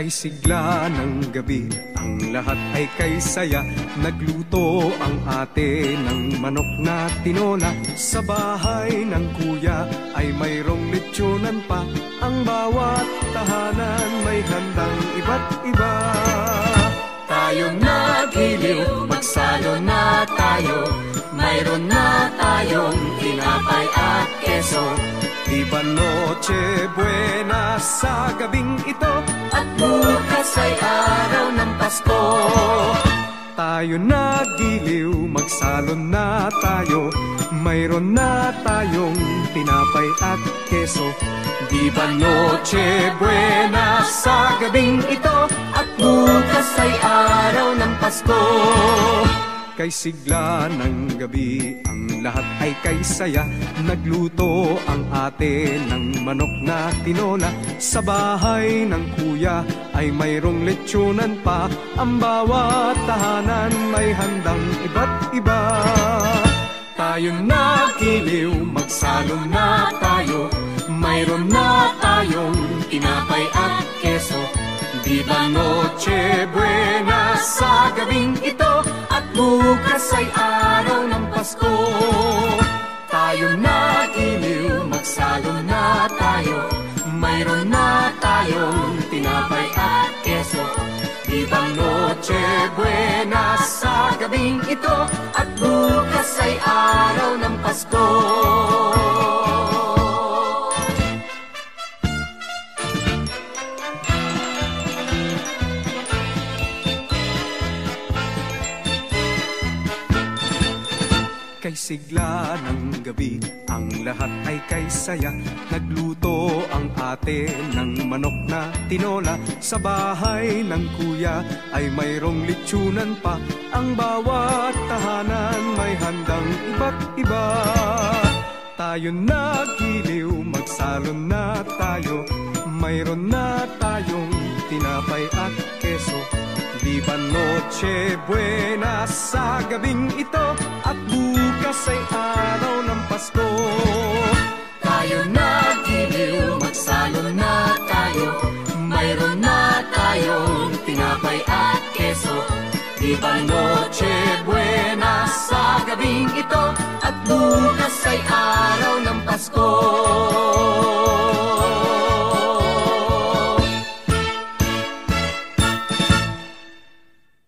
Kay sigla ng gabi, ang lahat ay kay saya. Nagluto ang ate ng manok na tinola. Sa bahay ng kuya ay mayroong lechonan pa. Ang bawat tahanan may handang iba't iba. Tayong naghiliw, magsalo na tayo. Mayroon na tayong tinapay at keso. Di ba Noche Buena sa gabing ito? At bukas ay araw ng Pasko. Tayo nagiliw, magsalon na tayo. Mayroon na tayong tinapay at keso. Di ba Noche Buena sa gabing ito? At bukas ay araw ng Pasko. Kay sigla ng gabi, ang lahat ay kay saya. Nagluto ang ate ng manok na tinola. Sa bahay ng kuya ay mayroong lechonan pa. Ang bawat tahanan may handang iba't iba. Tayong nagiliw, magsalo na tayo. Mayroon na tayong tinapay at keso. Di ba Noche Buena sa gabing ito? At bukas ay araw ng Pasko. Tayong nagiliw, magsalo na tayo. Mayroon na tayong tinapay at keso. Di ba Noche Buena sa gabing ito? At bukas ay araw ng Pasko. Kay sigla ng gabi, ang lahat ay kay saya. Nagluto ang ate ng manok na tinola. Sa bahay ng kuya ay mayroong lechonan pa. Ang bawat tahanan may handang iba't iba. Tayo nagiliw, magsalon na tayo. Mayroon na tayong tinapay at keso. Di ba Noche Buena sa gabing ito? At bukas ay araw ng Pasko. Tayo nagiliw, magsalo na tayo. Mayroon na tayong tinapay at keso. Di ba Noche Buena sa gabing ito? At bukas